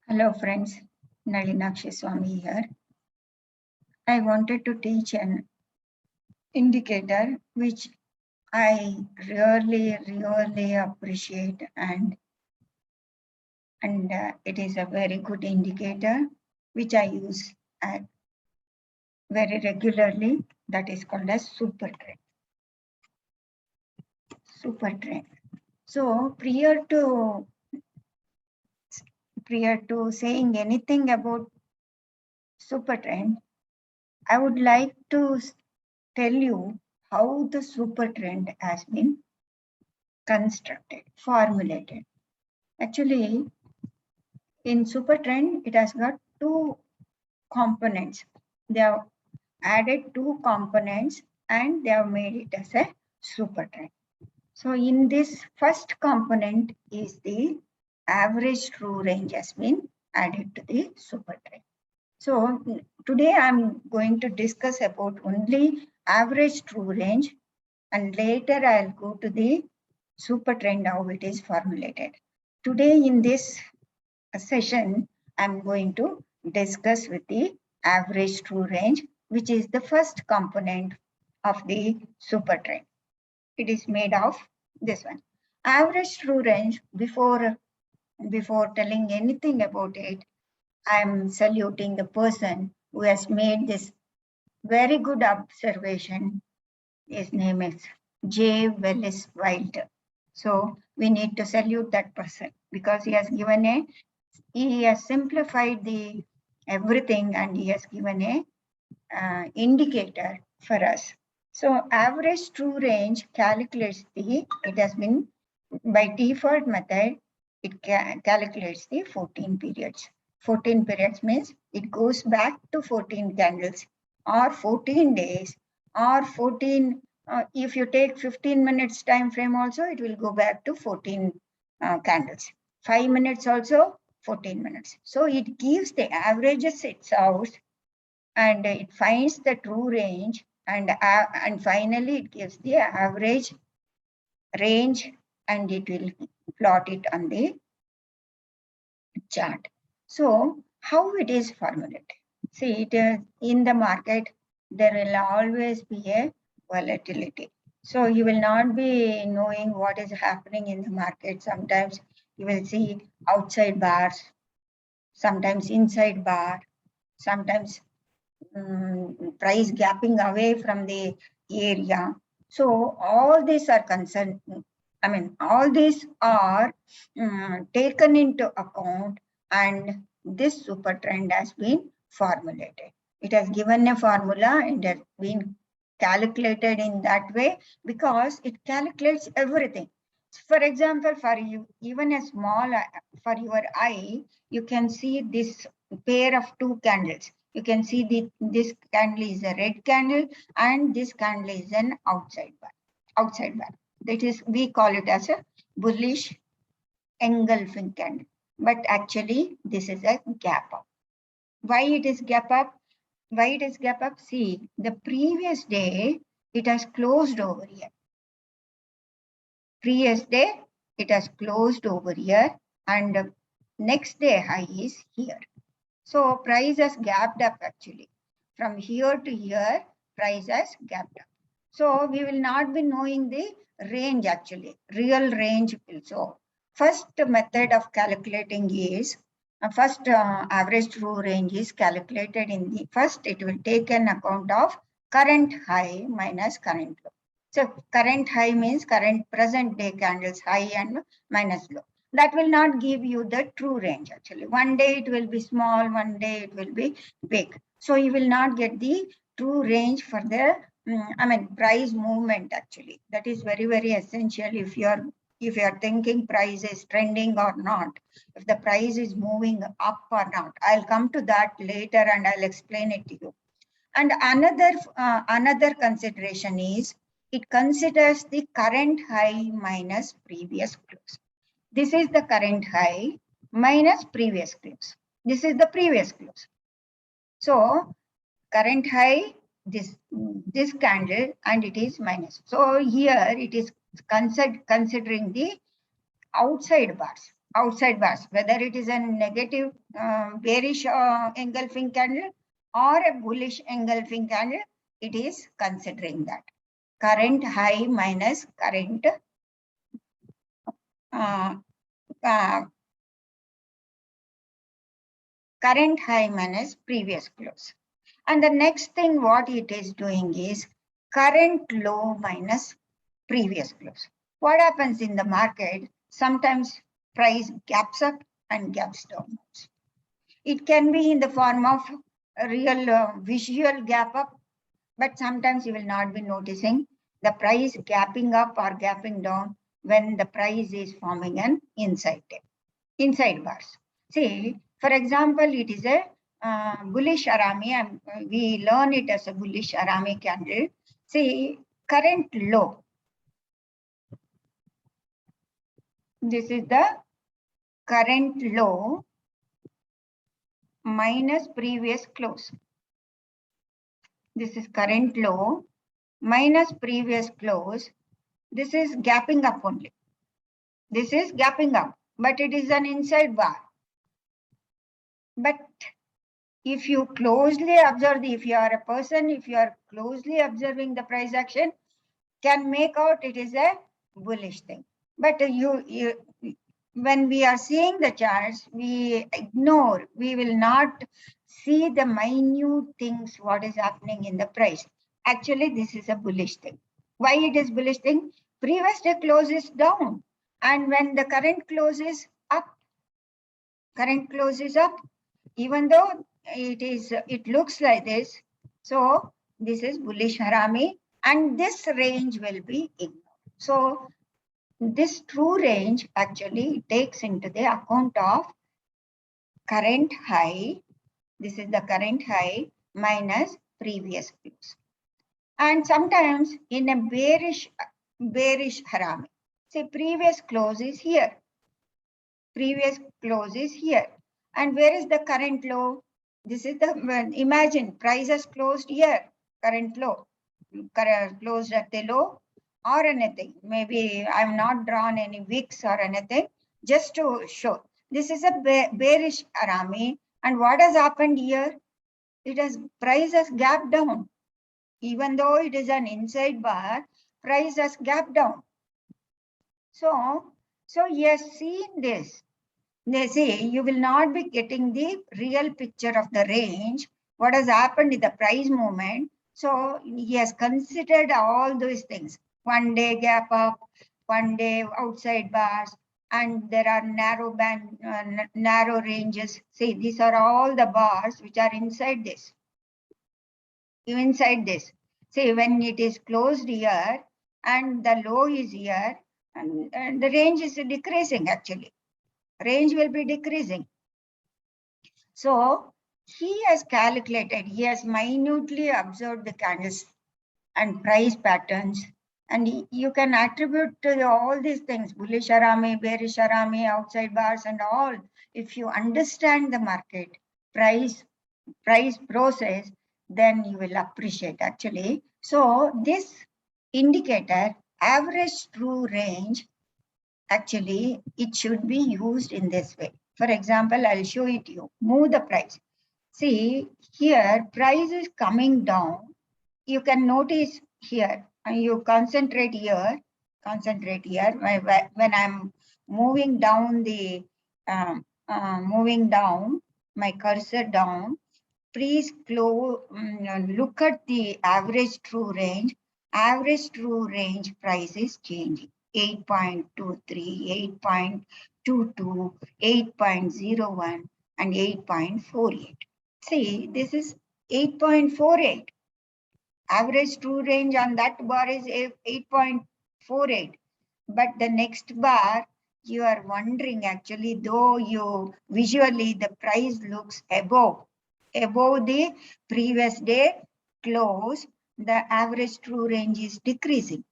Hello friends, Nalinakshi Swami here. I wanted to teach an indicator which I really appreciate and it is a very good indicator which I use very regularly. That is called as super trend. Super trend. So prior to saying anything about super trend, I would like to tell you how the super trend has been constructed, formulated. Actually, in super trend, it has got two components. They have added two components and they have made it as a super trend. So in this first component is the average true range has been added to the super trend. So today I'm going to discuss about only average true range, and later I'll go to the super trend, how it is formulated. Today in this session, I'm going to discuss with the average true range, which is the first component of the super trend. It is made of this one. Average true range, before telling anything about it, I'm saluting the person who has made this very good observation. His name is J. Willis Wilder. So we need to salute that person because he has simplified the everything and he has given a indicator for us. So average true range calculates it has been by default method, it calculates the 14 periods. 14 periods means it goes back to 14 candles or 14 days or 14, if you take 15 minutes time frame also, it will go back to 14 candles. 5 minutes also, 14 minutes. So it gives the averages itself and it finds the true range and finally it gives the average range and it will plot it on the chart. So how it is formulated? See, it is in the market, there will always be a volatility. So you will not be knowing what is happening in the market. Sometimes you will see outside bars, sometimes inside bar, sometimes price gapping away from the area. So all these are concerned. I mean, all these are taken into account, and this super trend has been formulated. It has given a formula and has been calculated in that way because it calculates everything. For example, for you, even a small, for your eye, you can see this pair of two candles. You can see this candle is a red candle and this candle is an outside bar. That is, we call it as a bullish engulfing candle. But actually, this is a gap up. Why it is gap up? Why it is gap up? See, the previous day, it has closed over here. Previous day, it has closed over here and next day high is here. So price has gapped up actually. From here to here, price has gapped up. So we will not be knowing the range actually, real range. So first method of calculating is, average true range is calculated in the first, it will take an account of current high minus current low. So current high means current present day candles high and minus low. That will not give you the true range actually. One day it will be small, one day it will be big. So you will not get the true range for the price movement actually. That is very essential if you are thinking price is trending or not, if the price is moving up or not. I'll come to that later and I'll explain it to you. And another consideration is it considers the current high minus previous close. This is the current high minus previous close. This is the previous close. So current high, this candle, and it is minus. So here it is considering the outside bars. outside bars, whether it is a negative bearish engulfing candle or a bullish engulfing candle, it is considering that. Current high minus current current high minus previous close. And the next thing what it is doing is current low minus previous close. What happens in the market? Sometimes price gaps up and gaps down. It can be in the form of a real visual gap up, but sometimes you will not be noticing the price gapping up or gapping down when the price is forming an inside bars. See, for example, it is a bullish Arami, and we learn it as a bullish Arami candle. See, current low. This is the current low minus previous close. This is current low minus previous close. This is gapping up only. This is gapping up, but it is an inside bar. But if you closely observe, if you are a person, if you are closely observing the price action, can make out it is a bullish thing. But when we are seeing the charts, we ignore, we will not see the minute things, what is happening in the price. Actually, this is a bullish thing. Why it is bullish thing? Previous day close is down. And when the current close is up, even though it looks like this. So this is bullish Harami, and this range will be ignored. So this true range actually takes into the account of current high. This is the current high minus previous close. And sometimes in a bearish Harami, say previous close is here. Previous close is here. And where is the current low? This is the, imagine prices closed here, current low, closed at the low or anything. Maybe I'm not drawn any wicks or anything, just to show. This is a bearish Arami. And what has happened here? It has, price has gapped down. Even though it is an inside bar, price has gapped down. So yes, seeing this, they say you will not be getting the real picture of the range, what has happened in the price movement. So he has considered all those things. One day gap up, one day outside bars, and there are narrow band, narrow ranges. See, these are all the bars which are inside this. Inside this. See, when it is closed here and the low is here, and the range is decreasing actually. Range will be decreasing. So he has calculated, he has minutely observed the candles and price patterns, and you can attribute to all these things, bullish Arami, bearish Arami, outside bars and all. If you understand the market price process, then you will appreciate actually. So this indicator, average true range, actually, it should be used in this way. For example, I'll show it to you. Move the price. See, here, price is coming down. You can notice here, and you concentrate here, when I'm moving down the, moving down, my cursor down, please look at the average true range. Average true range price is changing. 8.23, 8.22, 8.01, and 8.48. See, this is 8.48. Average true range on that bar is 8.48. But the next bar, you are wondering actually, though you visually the price looks above the previous day close, the average true range is decreasing.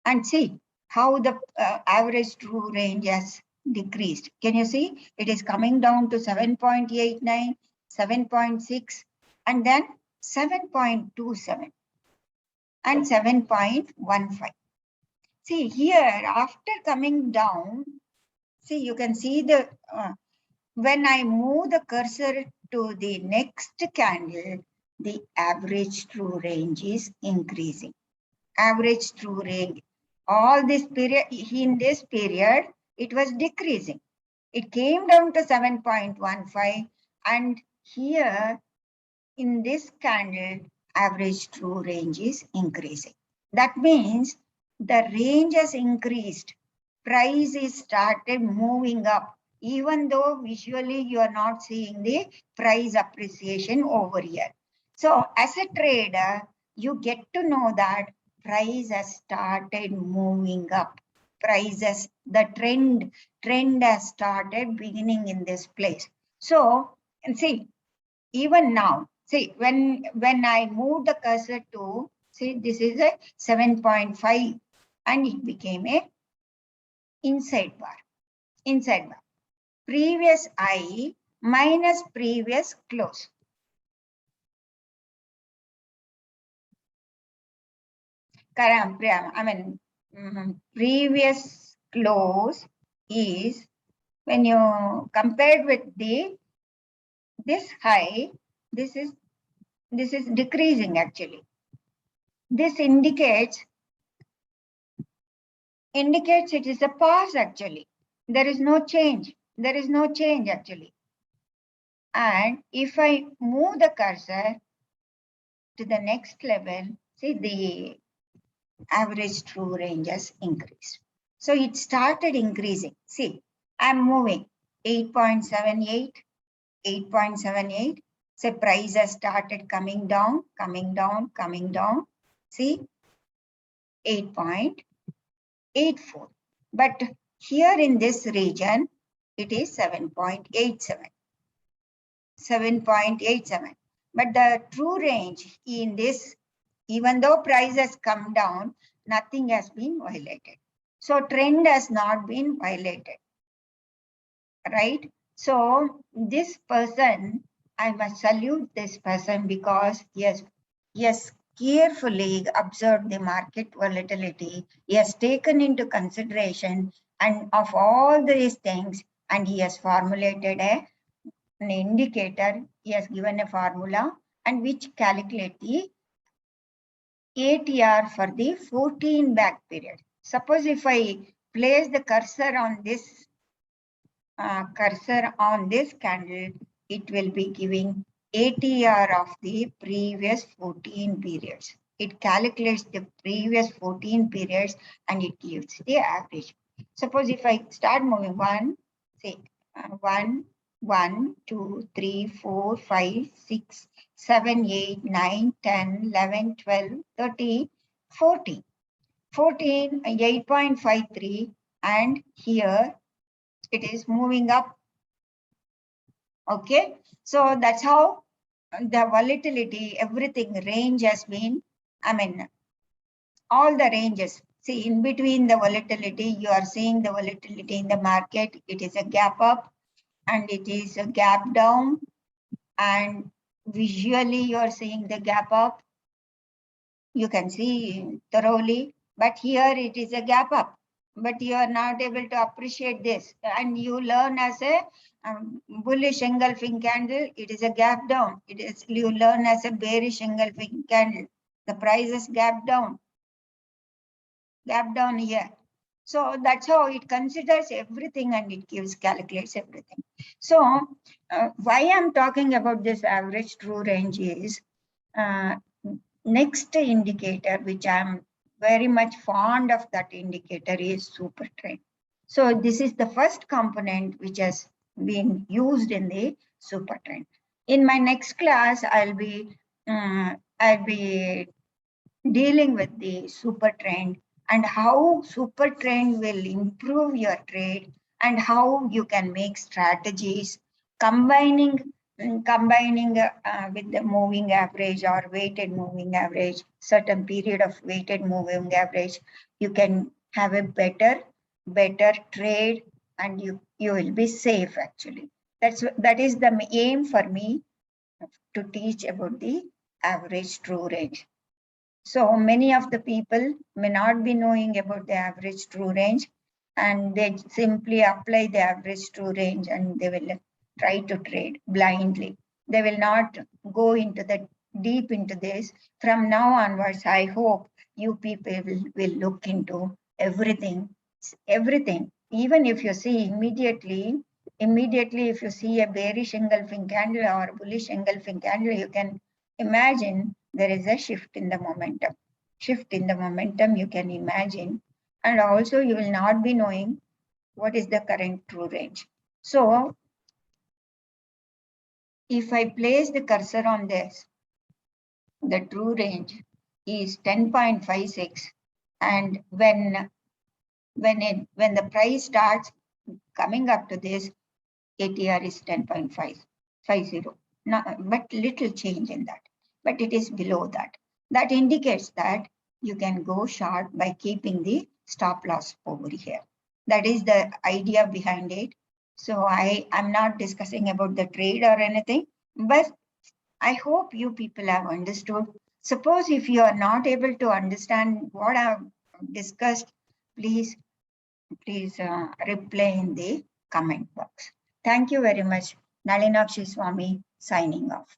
And see how the average true range has decreased. Can you see? It is coming down to 7.89, 7.6, and then 7.27 and 7.15. See here, after coming down, See, you can see the, when I move the cursor to the next candle, the average true range is increasing. Average true range. All this period, in this period, it was decreasing. It came down to 7.15, and here in this candle, average true range is increasing. That means the range has increased. Price is started moving up, even though visually you are not seeing the price appreciation over here. So as a trader, you get to know that price has started moving up. Prices, the trend has started beginning in this place. So, and see, even now, see, when I move the cursor to, see, this is a 7.5 and it became a inside bar. Previous high minus previous close. I mean, previous close is, when you compare with this high, this is decreasing actually. This indicates it is a pause actually. There is no change. There is no change actually. And if I move the cursor to the next level, see, the average true range has increased. So it started increasing. See, I'm moving 8.78, 8.78. So price has started coming down. See, 8.84. But here in this region, it is 7.87. 7.87. But the true range in this, even though price has come down, nothing has been violated. So trend has not been violated, right? So this person, I must salute this person because yes, carefully observed the market volatility. He has taken into consideration and of all these things, and he has formulated an indicator. He has given a formula and which calculate the ATR for the 14 back period. Suppose if I place the cursor on this candle, it will be giving ATR of the previous 14 periods. It calculates the previous 14 periods and it gives the average. Suppose if I start moving 1, 2, 3, 4, 5, 6, 7, 8, 9, 10, 11, 12, 13, 14. 14, 8.53, and here it is moving up. Okay, so that's how the volatility, everything range has been, I mean, all the ranges. See, in between the volatility, you are seeing the volatility in the market. It is a gap up and it is a gap down, and visually you are seeing the gap up. You can see thoroughly, but here it is a gap up, but you are not able to appreciate this, and you learn as a bullish engulfing candle, it is a gap down. It is, you learn as a bearish engulfing candle, the price is gap down here. So that's how it considers everything and it calculates everything. So why I'm talking about this average true range is next indicator, which I'm very much fond of, that indicator is super trend. So this is the first component which has been used in the super trend. In my next class, I'll be dealing with the super trend and how super trend will improve your trade and how you can make strategies combining with the moving average or weighted moving average, certain period of weighted moving average, you can have a better trade and you will be safe actually. That is the aim for me to teach about the average true range. So many of the people may not be knowing about the average true range, and they simply apply the average true range and they will try to trade blindly. They will not go into the deep into this. From now onwards, I hope you people will look into everything. Even if you see immediately if you see a bearish engulfing candle or bullish engulfing candle, you can imagine there is a shift in the momentum. Shift in the momentum you can imagine, and also you will not be knowing what is the current true range. So if I place the cursor on this, the true range is 10.56, and when the price starts coming up to this, ATR is 10.550. But little change in that, but it is below that. That indicates that you can go short by keeping the stop loss over here. That is the idea behind it. So I'm not discussing about the trade or anything, but I hope you people have understood. Suppose if you are not able to understand what I've discussed, please reply in the comment box. Thank you very much. Nalinakshi Swami signing off.